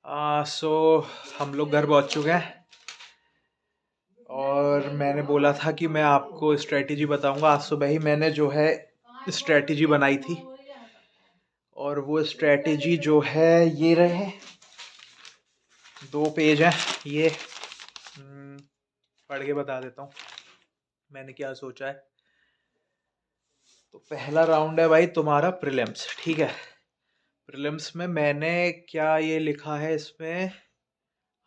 सो हम लोग घर पहुंच चुके हैं और मैंने बोला था कि मैं आपको स्ट्रेटेजी बताऊंगा। आज सुबह ही मैंने जो है स्ट्रेटेजी बनाई थी और वो स्ट्रेटेजी जो है ये रहे। 2 पेज हैं ये। पढ़ के बता देता हूँ मैंने क्या सोचा है। तो पहला राउंड है भाई तुम्हारा प्रीलिम्स, ठीक है। प्रीलिम्स में मैंने क्या ये लिखा है इसमें।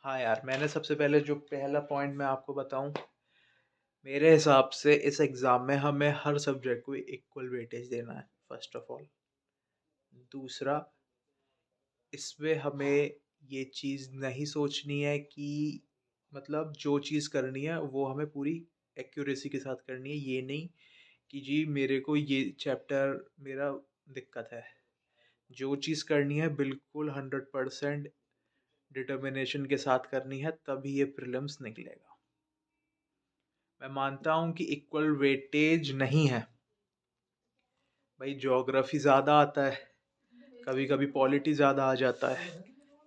हाँ यार, मैंने सबसे पहले जो पहला पॉइंट मैं आपको बताऊं, मेरे हिसाब से इस एग्ज़ाम में हमें हर सब्जेक्ट को इक्वल वेटेज देना है फर्स्ट ऑफ ऑल। दूसरा, इसमें हमें ये चीज़ नहीं सोचनी है कि मतलब जो चीज़ करनी है वो हमें पूरी एक्यूरेसी के साथ करनी है। ये नहीं कि जी मेरे को ये चैप्टर मेरा दिक्कत है। जो चीज़ करनी है बिल्कुल 100% डिटर्मिनेशन के साथ करनी है, तभी ये प्रीलिम्स निकलेगा। मैं मानता हूँ कि इक्वल वेटेज नहीं है भाई। ज्योग्राफी ज़्यादा आता है, कभी कभी पॉलिटी ज़्यादा आ जाता है,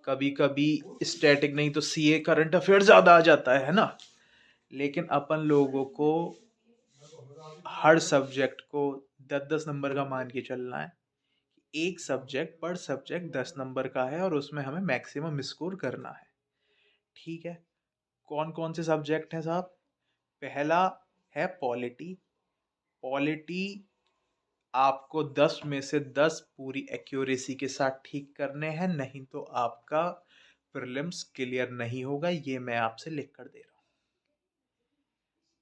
कभी कभी स्टैटिक नहीं तो सीए करंट अफेयर ज़्यादा आ जाता है ना। लेकिन अपन लोगों को हर सब्जेक्ट को 10-10 नंबर का मान के चलना है। एक सब्जेक्ट पर सब्जेक्ट 10 नंबर का है और उसमें हमें मैक्सिमम स्कोर करना है, ठीक है। कौन कौन से सब्जेक्ट हैं साहब? पहला है पॉलिटी। पॉलिटी आपको 10 में से 10 पूरी एक्यूरेसी के साथ ठीक करने हैं, नहीं तो आपका प्रीलिम्स क्लियर नहीं होगा। ये मैं आपसे लिख कर दे रहा हूँ।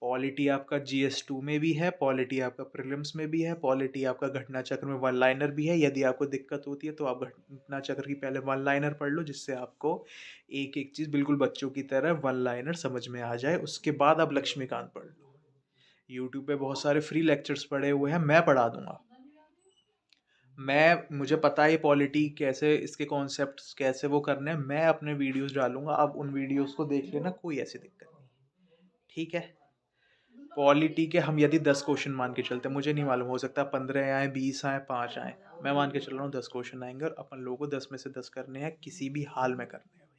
पॉलिटी आपका GS2 में भी है, पॉलिटी आपका प्रीलिम्स में भी है, पॉलिटी आपका घटना चक्र में वन लाइनर भी है। यदि आपको दिक्कत होती है तो आप घटना चक्र की पहले वन लाइनर पढ़ लो, जिससे आपको एक एक चीज़ बिल्कुल बच्चों की तरह वन लाइनर समझ में आ जाए। उसके बाद आप लक्ष्मीकांत पढ़ लो। यूट्यूब पे बहुत सारे फ्री लेक्चर्स पड़े हुए हैं, मैं पढ़ा दूंगा। मुझे पता है पॉलिटी कैसे, इसके कॉन्सेप्ट्स कैसे वो करने हैं। मैं अपने वीडियोस डालूंगा, आप उन वीडियोस को देख लेना, कोई ऐसी दिक्कत नहीं, ठीक है। पॉलिटी के हम यदि 10 क्वेश्चन मान के चलते हैं, मुझे नहीं मालूम, हो सकता है 15 आए, 20 आए, 5 आए। मैं मान के चल रहा हूँ 10 क्वेश्चन आएंगे और अपन लोगों को 10 में से 10 करने हैं, किसी भी हाल में करने हैं भाई,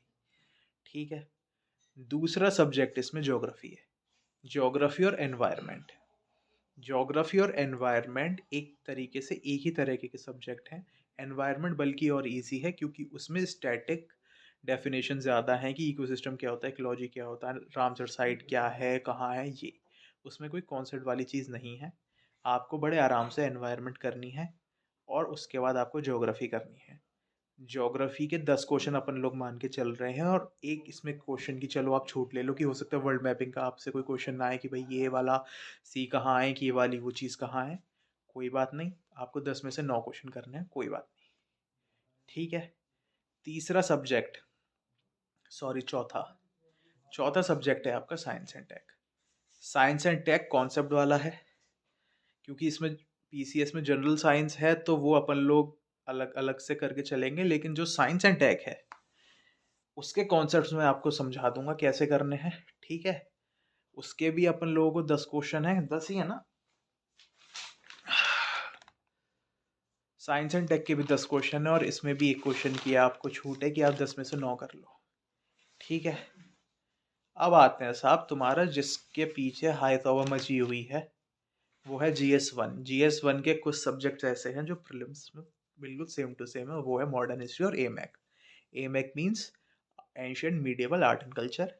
ठीक है। दूसरा सब्जेक्ट इसमें ज्योग्राफी है। ज्योग्राफी और एनवायरनमेंट। ज्योग्राफी और एनवायरनमेंट एक तरीके से एक ही तरीके के सब्जेक्ट हैं। एनवायरनमेंट बल्कि और इजी है, क्योंकि उसमें स्टैटिक डेफिनेशन ज़्यादा है कि इकोसिस्टम क्या होता है, इकोलॉजी क्या होता है, रामसर साइट क्या है, कहाँ है ये। उसमें कोई कॉन्सेप्ट वाली चीज़ नहीं है। आपको बड़े आराम से एनवायरनमेंट करनी है और उसके बाद आपको ज्योग्राफी करनी है। ज्योग्राफी के 10 क्वेश्चन अपन लोग मान के चल रहे हैं और एक इसमें क्वेश्चन की चलो आप छूट ले लो कि हो सकता है वर्ल्ड मैपिंग का आपसे कोई क्वेश्चन ना आए कि भाई ये वाला सी कहाँ है, कि ये वाली वो चीज़ कहाँ है। कोई बात नहीं, आपको 10 में से 9 क्वेश्चन करने हैं, कोई बात नहीं, ठीक है। तीसरा सब्जेक्ट, सॉरी चौथा, चौथा सब्जेक्ट है आपका science and tech. Science and tech concept वाला है, क्योंकि इसमें PCS में जनरल साइंस है तो वो अपन लोग अलग अलग से करके चलेंगे। लेकिन जो साइंस एंड टेक है उसके कॉन्सेप्ट्स मैं आपको समझा दूंगा कैसे करने हैं, ठीक है। उसके भी अपन लोगों को 10 क्वेश्चन है, 10 ही है ना। साइंस एंड टेक के भी 10 क्वेश्चन है और इसमें भी एक क्वेश्चन की आपको छूट है कि आप 10 में से 9 कर लो, ठीक है। अब आते हैं साहब, तुम्हारा जिसके पीछे हाई तौबा मची हुई है वो है GS1। GS1 के कुछ सब्जेक्ट्स ऐसे हैं जो प्रीलिम्स में बिल्कुल सेम टू सेम है, वो है मॉडर्न हिस्ट्री और AMAC। AMAC means ancient medieval art and culture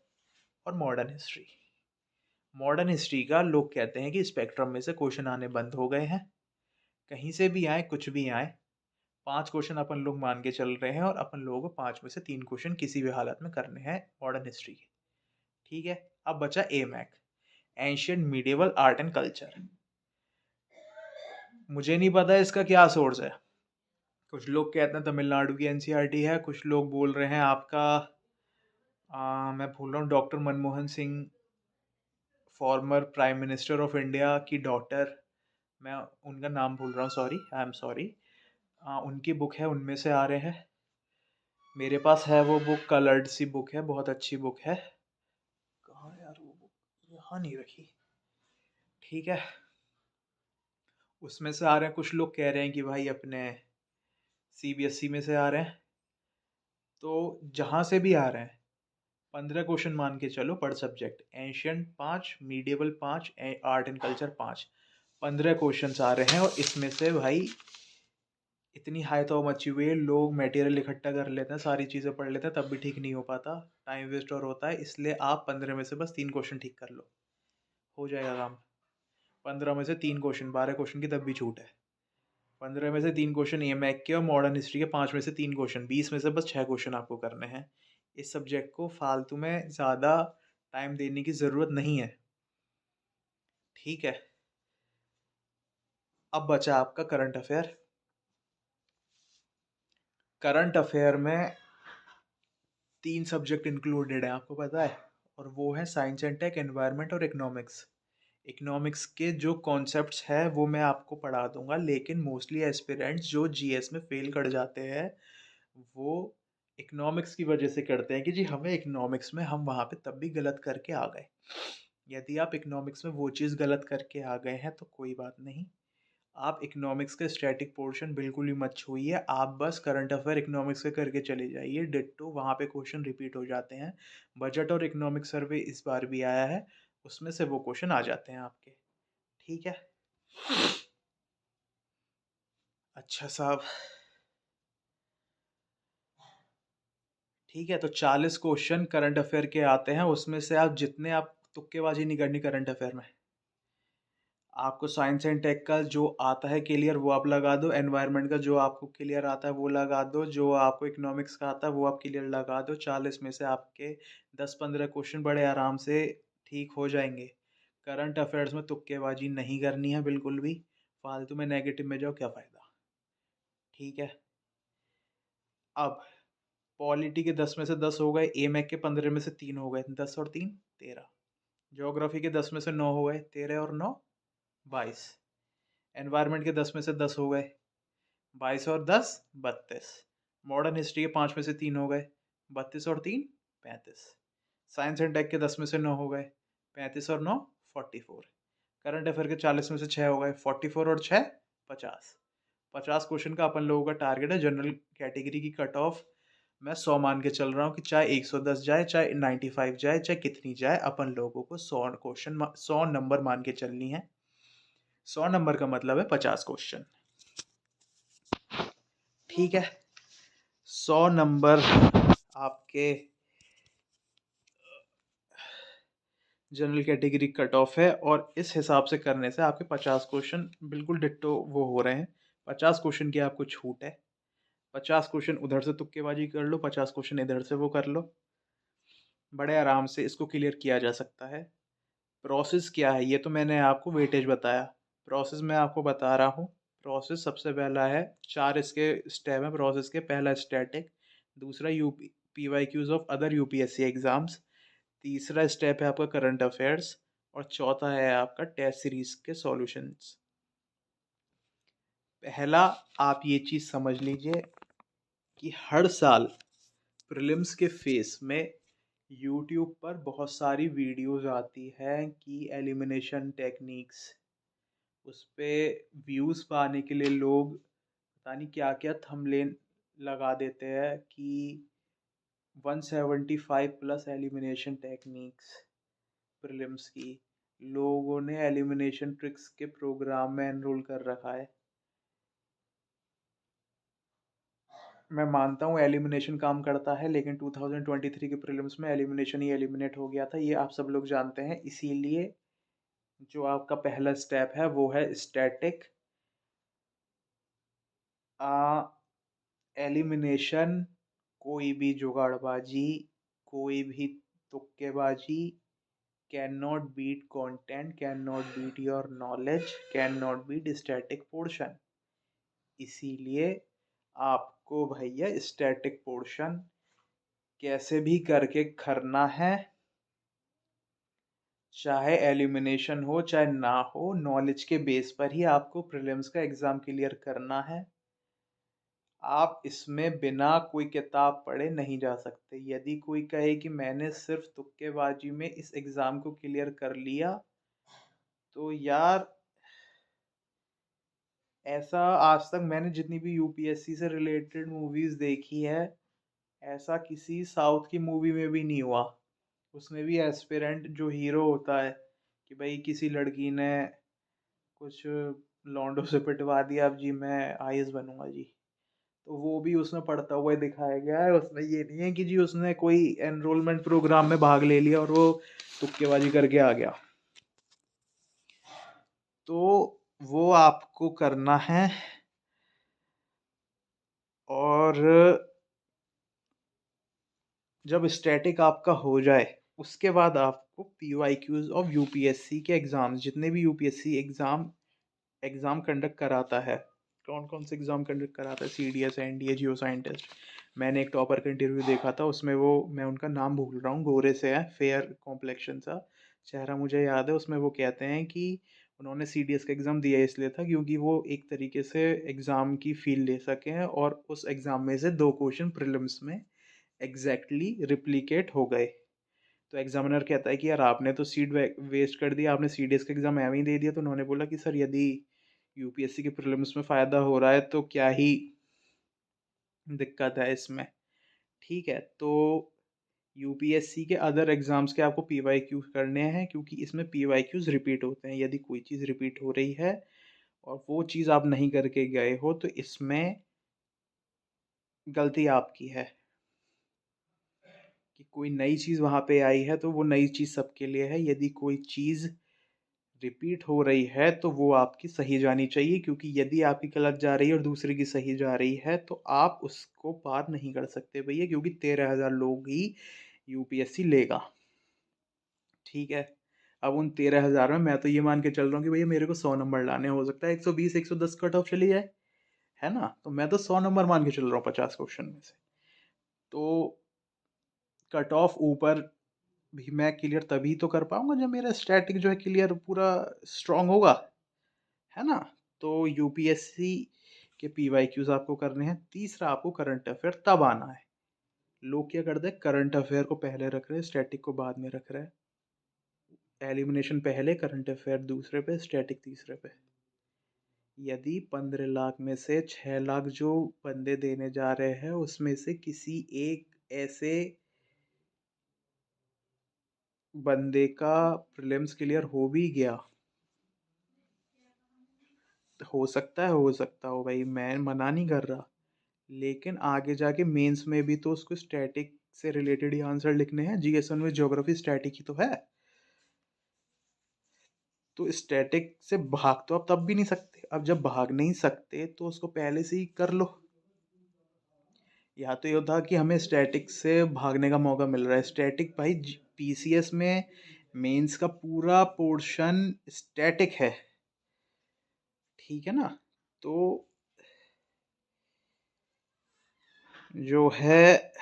और मॉडर्न हिस्ट्री। मॉडर्न हिस्ट्री का लोग कहते हैं कि स्पेक्ट्रम में से क्वेश्चन आने बंद हो गए हैं, कहीं से भी आए कुछ भी आए। 5 क्वेश्चन अपन लोग मान के चल रहे हैं और अपन लोगों को 5 में से 3 क्वेश्चन किसी भी हालत में करने हैं मॉडर्न हिस्ट्री के, ठीक है। अब बचा AMAC, ancient medieval art and culture. मुझे नहीं पता इसका क्या सोर्स है। कुछ लोग कहते हैं तमिलनाडु की NCERT है, कुछ लोग बोल रहे हैं आपका मैं भूल रहा हूँ, doctor Manmohan Singh, former prime minister of India की डॉटर, मैं उनका नाम भूल रहा हूँ, सॉरी, आई एम सॉरी। उनकी बुक है, उनमें से आ रहे हैं। मेरे पास है वो बुक, कलर्ड सी बुक है, बहुत अच्छी बुक है। कहाँ यार वो बुक, यहाँ नहीं रखी, ठीक है। उसमें से आ रहे हैं। कुछ लोग कह रहे हैं कि भाई अपने CBSE में से आ रहे हैं, तो जहाँ से भी आ रहे हैं 15 क्वेश्चन मान के चलो पर subject, ancient 5, medieval 5, art and culture 5, 15 question आ रहे हैं। और इसमें से भाई इतनी हाई तो मची हुई है, लोग मटेरियल इकट्ठा कर लेते हैं, सारी चीज़ें पढ़ लेते हैं, तब भी ठीक नहीं हो पाता, टाइम वेस्ट और होता है। इसलिए आप 15 में से बस 3 क्वेश्चन ठीक कर लो, हो जाएगा काम। 15 में से 3 क्वेश्चन, 12 क्वेश्चन की तब भी छूट है। 15 में से 3 क्वेश्चन EMAC के और मॉडर्न हिस्ट्री के, 5 में से 3 क्वेश्चन, 20 में से बस 6 क्वेश्चन आपको करने हैं। इस सब्जेक्ट को फालतू में ज़्यादा टाइम देने की ज़रूरत नहीं है, ठीक है। अब बचा आपका करंट अफेयर। करंट अफेयर में 3 सब्जेक्ट इंक्लूडेड है, आपको पता है, और वो है साइंस एंड टेक, एनवायरनमेंट और इकोनॉमिक्स। इकोनॉमिक्स के जो कॉन्सेप्ट्स हैं वो मैं आपको पढ़ा दूंगा, लेकिन मोस्टली एस्पिरेंट्स जो जीएस में फेल कर जाते हैं वो इकोनॉमिक्स की वजह से करते हैं कि जी हमें इकोनॉमिक्स में, हम वहाँ पे तब भी गलत करके आ गए। यदि आप इकोनॉमिक्स में वो चीज़ गलत करके आ गए हैं तो कोई बात नहीं, आप इकोनॉमिक्स का स्टैटिक पोर्शन बिल्कुल ही मत छूइए, आप बस करंट अफेयर इकोनॉमिक्स के करके चले जाइए, डिट्टो वहाँ पे क्वेश्चन रिपीट हो जाते हैं। बजट और इकोनॉमिक सर्वे इस बार भी आया है, उसमें से वो क्वेश्चन आ जाते हैं आपके, ठीक है। अच्छा साहब, ठीक है, तो 40 क्वेश्चन करंट अफेयर के आते हैं, उसमें से आप जितने, आप तुक्केबाजी नहीं करनी करंट अफेयर में। आपको साइंस एंड टेक का जो आता है क्लियर वो आप लगा दो, एनवायरनमेंट का जो आपको क्लियर आता है वो लगा दो, जो आपको इकोनॉमिक्स का आता है वो आप क्लियर लगा दो। 40 में से आपके 10-15 क्वेश्चन बड़े आराम से ठीक हो जाएंगे। करंट अफेयर्स में तुक्केबाजी नहीं करनी है बिल्कुल भी, फालतू में नेगेटिव में जाओ, क्या फ़ायदा, ठीक है। अब पॉलिटी के 10 में से 10 हो गए, एमएक के 15 में से 3 हो गए, 10 और 3 13। ज्योग्राफी के 10 में से 9 हो गए, 13 और 9 22। एनवायरनमेंट के 10 में से 10 हो गए, 22 और 10 32। मॉडर्न हिस्ट्री के 5 में से 3 हो गए, 32 और 3 35। साइंस एंड टेक के 10 में से 9 हो गए, 35 और 9 44। करंट अफेयर के 40 में से 6 हो गए, 44 और 6 50। 50 क्वेश्चन का अपन लोगों का टारगेट है। जनरल कैटेगरी की कट ऑफ मैं 100 मान के चल रहा हूँ कि चाहे 110 जाए, चाहे 95 जाए, चाहे कितनी जाए, अपन लोगों को 100 क्वेश्चन, 100 नंबर मान के चलनी है। 100 नंबर का मतलब है 50 क्वेश्चन, ठीक है। 100 नंबर आपके जनरल कैटेगरी कट ऑफ है, और इस हिसाब से करने से आपके 50 क्वेश्चन बिल्कुल डिट्टो वो हो रहे हैं। 50 क्वेश्चन की आपको छूट है, 50 क्वेश्चन उधर से तुक्केबाजी कर लो, 50 क्वेश्चन इधर से वो कर लो, बड़े आराम से इसको क्लियर किया जा सकता है। प्रोसेस क्या है ये तो मैंने आपको वेटेज बताया, प्रोसेस मैं आपको बता रहा हूँ। प्रोसेस सबसे पहला है, 4 इसके स्टेप है प्रोसेस के। पहला स्टैटिक, दूसरा UP PYQs of other UPSC exams, तीसरा स्टेप है आपका करंट अफेयर्स, और चौथा है आपका टेस्ट सीरीज के सॉल्यूशंस। पहला, आप ये चीज़ समझ लीजिए कि हर साल प्रीलिम्स के फेस में यूट्यूब पर बहुत सारी वीडियोस आती हैं कि एलिमिनेशन टेक्निक्स, उस पे व्यूज़ पाने के लिए लोग पता नहीं क्या क्या थंबनेल लगा देते हैं कि 175 प्लस एलिमिनेशन टेक्निक्स प्रीलिम्स की। लोगों ने एलिमिनेशन ट्रिक्स के प्रोग्राम में एनरोल कर रखा है। मैं मानता हूँ एलिमिनेशन काम करता है, लेकिन 2023 के प्रीलिम्स में एलिमिनेशन ही एलिमिनेट हो गया था, ये आप सब लोग जानते हैं। इसीलिए जो आपका पहला स्टेप है वो है स्टैटिक। एलिमिनेशन, कोई भी जुगाड़बाजी, कोई भी तुक्केबाजी can not beat content, can not beat your knowledge, can not beat static portion. इसीलिए आपको भैया स्टैटिक पोर्शन कैसे भी करके करना है, चाहे एलिमिनेशन हो चाहे ना हो, नॉलेज के बेस पर ही आपको प्रीलिम्स का एग्ज़ाम क्लियर करना है। आप इसमें बिना कोई किताब पढ़े नहीं जा सकते। यदि कोई कहे कि मैंने सिर्फ तुक्केबाजी में इस एग्ज़ाम को क्लियर कर लिया, तो यार ऐसा आज तक मैंने जितनी भी यूपीएससी से रिलेटेड मूवीज़ देखी है, ऐसा किसी साउथ की मूवी में भी नहीं हुआ। उसमें भी एस्पिरेंट जो हीरो होता है कि भाई किसी लड़की ने कुछ लौंडों से पिटवा दिया, अब जी मैं आईएएस बनूंगा जी, तो वो भी उसमें पढ़ता हुआ ही दिखाया गया है। उसमें ये नहीं है कि जी उसने कोई एनरोलमेंट प्रोग्राम में भाग ले लिया और वो तुक्केबाजी करके आ गया। तो वो आपको करना है। और जब स्टैटिक आपका हो जाए उसके बाद आपको पीवाईक्यूज ऑफ यूपीएससी के एग्जाम, जितने भी यूपीएससी एग्जाम कंडक्ट कराता है, कौन कौन से एग्जाम कंडक्ट कराता है, सीडीएस, एनडीए, जियो साइंटिस्ट। मैंने एक टॉपर का इंटरव्यू देखा था, उसमें वो, मैं उनका नाम भूल रहा हूँ, गोरे से है, फेयर कॉम्प्लेक्शन सा चेहरा मुझे याद है। उसमें वो कहते हैं कि उन्होंने सीडीएस का एग्ज़ाम दिया इसलिए था क्योंकि वो एक तरीके से एग्ज़ाम की फील ले सकें, और उस एग्ज़ाम में से 2 क्वेश्चन प्रीलिम्स में एग्जैक्टली रिप्लिकेट हो गए। तो एग्जामिनर कहता है कि यार आपने तो सीट वेस्ट कर दिया, आपने सीडीएस का एग्जाम एवं ही दे दिया। तो उन्होंने बोला कि सर यदि यूपीएससी के प्रीलिम्स में फ़ायदा हो रहा है तो क्या ही दिक्कत है इसमें। ठीक है, तो यूपीएससी के अदर एग्जाम्स के आपको पीवाईक्यूज करने हैं, क्योंकि इसमें पीवाईक्यूज रिपीट होते हैं। यदि कोई चीज़ रिपीट हो रही है और वो चीज़ आप नहीं करके गए हो तो इसमें गलती आपकी है। कि कोई नई चीज़ वहाँ पे आई है तो वो नई चीज़ सबके लिए है। यदि कोई चीज़ रिपीट हो रही है तो वो आपकी सही जानी चाहिए, क्योंकि यदि आपकी गलत जा रही है और दूसरे की सही जा रही है तो आप उसको पार नहीं कर सकते भैया, क्योंकि 13,000 लोग ही यूपीएससी लेगा। ठीक है, अब उन 13,000 में मैं तो ये मान के चल रहा हूँ कि भैया मेरे को 100 नंबर लाने, हो सकता है 120 110 कट ऑफ चली जाए, है ना। तो मैं तो 100 नंबर मान के चल रहा हूँ 50 क्वेश्चन में से। तो कट ऑफ ऊपर भी मैं क्लियर तभी तो कर पाऊंगा जब मेरा स्टैटिक जो है क्लियर पूरा स्ट्रांग होगा, है ना। तो यूपीएससी के पीवाईक्यूज आपको करने हैं। तीसरा, आपको करंट अफेयर तब आना है। लोग क्या करते हैं, करंट अफेयर को पहले रख रहे हैं, स्टैटिक को बाद में रख रहे हैं। एलिमिनेशन पहले, करंट अफेयर दूसरे पे, स्टैटिक तीसरे पे। यदि 15 लाख में से 6 लाख जो बंदे देने जा रहे हैं उसमें से किसी एक ऐसे बंदे का प्रीलिम्स क्लियर हो भी गया, हो सकता हो भाई, मैं मना नहीं कर रहा, लेकिन आगे जाके मेंस में भी तो उसको स्टैटिक से रिलेटेड ही आंसर लिखने हैं। जीएस में ज्योग्राफी स्टैटिक ही तो है। तो स्टैटिक से भाग तो आप तब भी नहीं सकते। अब जब भाग नहीं सकते तो उसको पहले से ही कर लो। या तो ये होता कि हमें स्टैटिक से भागने का मौका मिल रहा है। स्टैटिक भाई पीसीएस में मेंस का पूरा पोर्शन स्टैटिक है, ठीक है ना। तो जो है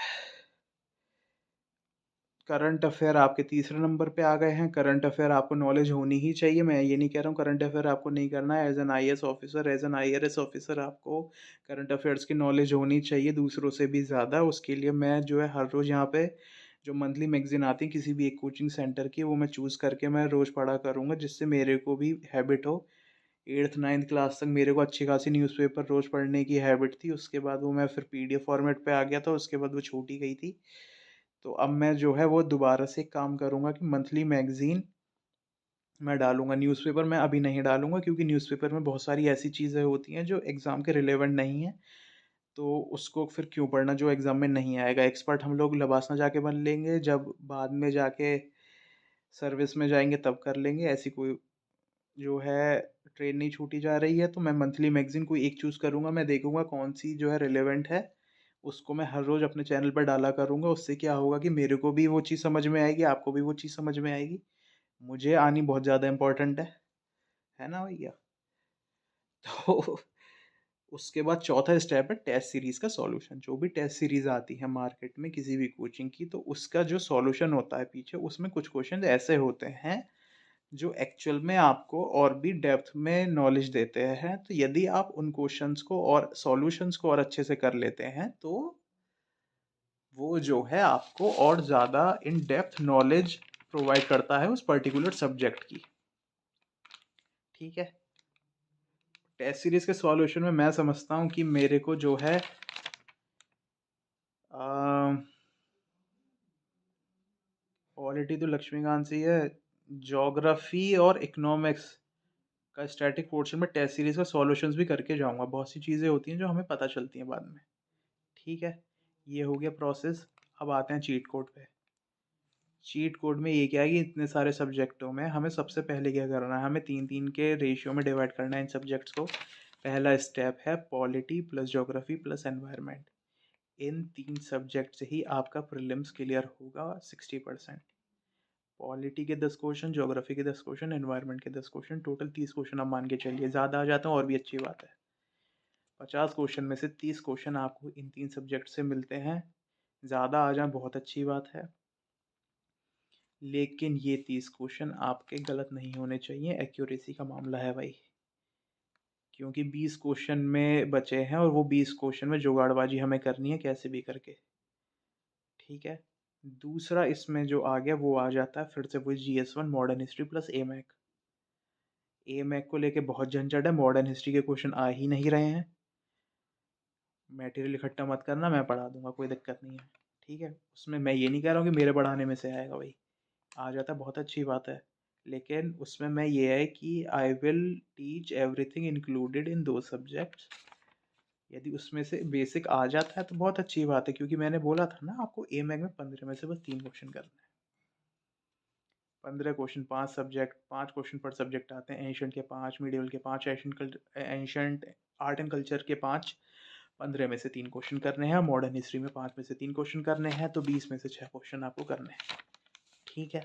करंट अफेयर आपके तीसरे नंबर पे आ गए हैं। करंट अफेयर आपको नॉलेज होनी ही चाहिए। मैं ये नहीं कह रहा हूँ करंट अफेयर आपको नहीं करना है। As an IAS officer, as an IRS officer आपको करंट अफेयर्स की नॉलेज होनी चाहिए, दूसरों से भी ज़्यादा। उसके लिए मैं जो है हर रोज़ यहाँ पे जो मंथली मैगजीन आती है किसी भी एक कोचिंग सेंटर की, वो मैं चूज़ करके मैं रोज़ पढ़ा करूँगा, जिससे मेरे को भी हैबिट हो। 8th 9th क्लास तक मेरे को अच्छी खासी न्यूज़पेपर रोज़ पढ़ने की हैबिट थी। उसके बाद वो मैं फिर पीडीएफ फॉर्मेट पे आ गया था, उसके बाद वो छूट ही गई थी। तो अब मैं जो है वो दोबारा से काम करूँगा कि मंथली मैगज़ीन मैं डालूँगा। न्यूज़पेपर मैं अभी नहीं डालूँगा, क्योंकि न्यूज़पेपर में बहुत सारी ऐसी चीज़ें होती हैं जो एग्ज़ाम के रिलेवेंट नहीं हैं। तो उसको फिर क्यों पढ़ना जो एग्ज़ाम में नहीं आएगा। एक्सपर्ट हम लोग लबासना जाके बन लेंगे, जब बाद में जाके सर्विस में जाएंगे तब कर लेंगे। ऐसी कोई जो है ट्रेन नहीं छूटी जा रही है। तो मैं मंथली मैगज़ीन कोई एक चूज़ करूँगा, मैं देखूँगा कौन सी जो है रिलेवेंट है, उसको मैं हर रोज़ अपने चैनल पर डाला करूँगा। उससे क्या होगा कि मेरे को भी वो चीज़ समझ में आएगी, आपको भी वो चीज़ समझ में आएगी। मुझे आनी बहुत ज़्यादा इम्पोर्टेंट है ना भैया। तो उसके बाद चौथा स्टेप है टेस्ट सीरीज़ का सॉल्यूशन। जो भी टेस्ट सीरीज़ आती है मार्केट में किसी भी कोचिंग की, तो उसका जो सॉल्यूशन होता है पीछे, उसमें कुछ क्वेश्चन ऐसे होते हैं जो एक्चुअल में आपको और भी डेप्थ में नॉलेज देते हैं। तो यदि आप उन क्वेश्चंस को और सॉल्यूशंस को और अच्छे से कर लेते हैं तो वो जो है आपको और ज़्यादा इन डेप्थ नॉलेज प्रोवाइड करता है उस पर्टिकुलर सब्जेक्ट की। ठीक है, टेस्ट सीरीज के सॉल्यूशन में मैं समझता हूँ कि मेरे को जो है पॉलिटी तो लक्ष्मीकांत से ही है। ज्योग्राफी और इकोनॉमिक्स का स्टैटिक पोर्शन में टेस्ट सीरीज का सॉल्यूशंस भी करके जाऊंगा। बहुत सी चीज़ें होती हैं जो हमें पता चलती हैं बाद में। ठीक है, ये हो गया प्रोसेस। अब आते हैं चीट कोड पे। चीट कोड में ये क्या है कि इतने सारे सब्जेक्टों में हमें सबसे पहले क्या करना है, हमें 3-3 के रेशियो में डिवाइड करना है इन सब्जेक्ट्स को। पहला स्टेप है polity plus geography plus environment. इन 3 सब्जेक्ट से ही आपका प्रीलिम्स क्लियर होगा 60%। पॉलिटी के 10 क्वेश्चन, ज्योग्राफी के 10 क्वेश्चन, एनवायरनमेंट के 10 क्वेश्चन, टोटल 30 क्वेश्चन आप मान के चलिए। ज़्यादा आ जाते हैं और भी अच्छी बात है। 50 क्वेश्चन में से 30 क्वेश्चन आपको इन 3 सब्जेक्ट से मिलते हैं। ज़्यादा आ जाए बहुत अच्छी बात है, लेकिन ये 30 क्वेश्चन आपके गलत नहीं होने चाहिए। एक्यूरेसी का मामला है भाई, क्योंकि 20 क्वेश्चन में बचे हैं और वो 20 क्वेश्चन में जुगाड़बाजी हमें करनी है कैसे भी करके। ठीक है, दूसरा इसमें जो आ गया वो आ जाता है फिर से वही GS1 मॉडर्न हिस्ट्री प्लस ए मैक को लेके बहुत झंझट है। मॉडर्न हिस्ट्री के क्वेश्चन आ ही नहीं रहे हैं। मटेरियल इकट्ठा मत करना, मैं पढ़ा दूंगा, कोई दिक्कत नहीं है। ठीक है, उसमें मैं ये नहीं कह रहा हूँ कि मेरे पढ़ाने में से आएगा भाई, आ जाता है बहुत अच्छी बात है। लेकिन उसमें मैं ये है कि I will teach everything included in दो सब्जेक्ट्स। यदि उसमें से बेसिक आ जाता है तो बहुत अच्छी बात है, क्योंकि मैंने बोला था ना आपको ए मैक में 15 में से बस 3 क्वेश्चन करने हैं। 15 क्वेश्चन, 5 सब्जेक्ट, 5 क्वेश्चन पर सब्जेक्ट आते हैं। एंशंट के 5, मीडिवल के 5, एंशंट आर्ट एंड कल्चर के 5। 15 में से 3 क्वेश्चन करने हैं। मॉडर्न हिस्ट्री में 5 में से 3 क्वेश्चन करने हैं, तो 20 में से 6 क्वेश्चन आपको करने हैं। ठीक है,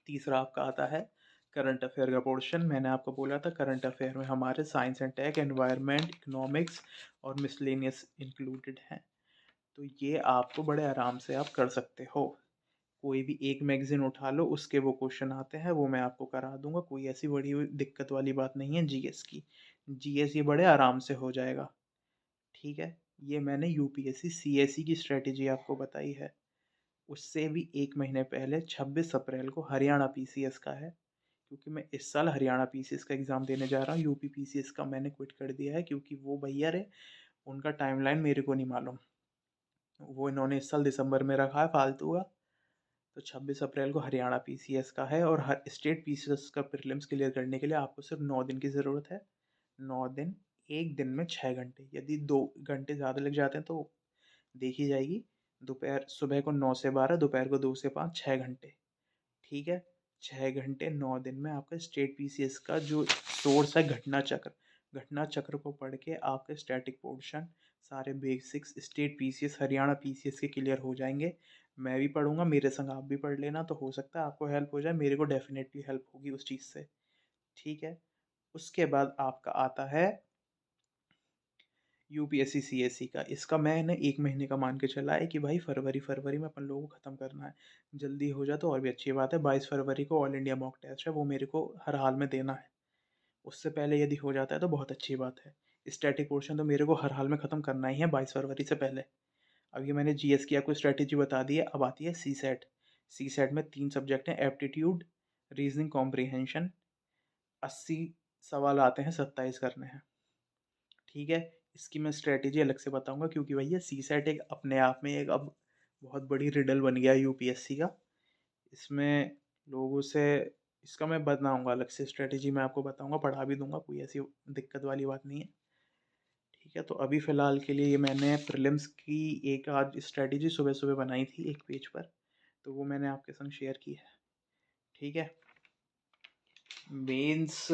तीसरा आपका आता है करंट अफेयर का पोर्शन। मैंने आपको बोला था करंट अफेयर में हमारे science and tech, environment, economics और मिसलेनियस इंक्लूडेड हैं। तो ये आपको बड़े आराम से आप कर सकते हो। कोई भी एक मैगजीन उठा लो, उसके वो क्वेश्चन आते हैं, वो मैं आपको करा दूंगा। कोई ऐसी बड़ी दिक्कत वाली बात नहीं है जीएस की। जीएस ये बड़े आराम से हो जाएगा। ठीक है, ये मैंने यूपीएससी सीएसई की स्ट्रेटेजी आपको बताई है। उससे भी एक महीने पहले 26 अप्रैल को हरियाणा पीसीएस का है, क्योंकि मैं इस साल हरियाणा पीसीएस का एग्ज़ाम देने जा रहा हूँ। यूपी पीसीएस का मैंने क्विट कर दिया है, क्योंकि वो भैया रे, उनका टाइमलाइन मेरे को नहीं मालूम। वो इन्होंने इस साल दिसंबर में रखा है फालतू का। तो 26 अप्रैल को हरियाणा पीसीएस का है, और हर स्टेट पीसीएस का प्रीलिम्स क्लियर करने के लिए आपको सिर्फ 9 दिन की ज़रूरत है। 9 दिन, एक दिन में 6 घंटे। यदि 2 घंटे ज़्यादा लग जाते हैं तो देखी जाएगी। दोपहर, सुबह को 9 से 12, दोपहर को 2 से 5, 6 घंटे। ठीक है, 6 घंटे 9 दिन में आपका स्टेट पीसीएस का जो सोर्स है घटना चक्र, घटना चक्र को पढ़ के आपके स्टैटिक पोर्शन सारे basics state PCS, Haryana PCS के क्लियर हो जाएंगे। मैं भी पढ़ूंगा, मेरे संग आप भी पढ़ लेना, तो हो सकता है आपको हेल्प हो जाए, मेरे को डेफिनेटली हेल्प होगी उस चीज़ से। ठीक है, उसके बाद आपका आता है यूपीएससी सीएससी का। इसका मैंने एक महीने का मान के चला है कि भाई फरवरी में अपन लोगों को ख़त्म करना है। जल्दी हो जाए तो और भी अच्छी बात है। 22 फरवरी को ऑल इंडिया मॉक टेस्ट है, वो मेरे को हर हाल में देना है। उससे पहले यदि हो जाता है तो बहुत अच्छी बात है। स्टैटिक पोर्शन तो मेरे को हर हाल में ख़त्म करना ही है 22 फरवरी से पहले। अब ये मैंने जीएस की आपको स्ट्रैटेजी बता दी है। अब आती है सी सेट। सी सेट में 3 सब्जेक्ट हैं, एप्टीट्यूड, रीजनिंग कॉम्प्रीहेंशन। 80 सवाल आते हैं, 27 करने हैं। ठीक है, इसकी मैं स्ट्रेटेजी अलग से बताऊंगा, क्योंकि भैया सी सेट एक अपने आप में एक अब बहुत बड़ी रिडल बन गया यूपीएससी का। इसमें लोगों से, इसका मैं बताऊंगा अलग से स्ट्रेटेजी, मैं आपको बताऊंगा, पढ़ा भी दूंगा, कोई ऐसी दिक्कत वाली बात नहीं है। ठीक है, तो अभी फ़िलहाल के लिए ये मैंने प्रीलिम्स की एक आज स्ट्रेटेजी सुबह सुबह बनाई थी एक पेज पर, तो वो मैंने आपके संग शेयर की है। ठीक है, मेंस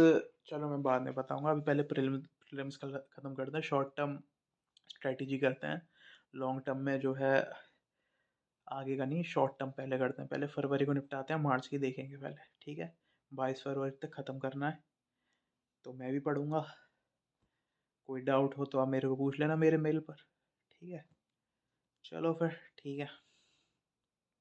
चलो मैं बाद में बताऊंगा, अभी पहले प्रीलिम्स का ख़त्म करते हैं। शॉर्ट टर्म स्ट्रेटेजी करते हैं, लॉन्ग टर्म में जो है आगे का नहीं, शॉर्ट टर्म पहले करते हैं। पहले फरवरी को निपटाते हैं, मार्च की देखेंगे पहले। ठीक है, 22 फरवरी तक ख़त्म करना है, तो मैं भी पढ़ूंगा। कोई डाउट हो तो आप मेरे को पूछ लेना मेरे मेल पर। ठीक है, चलो फिर ठीक है।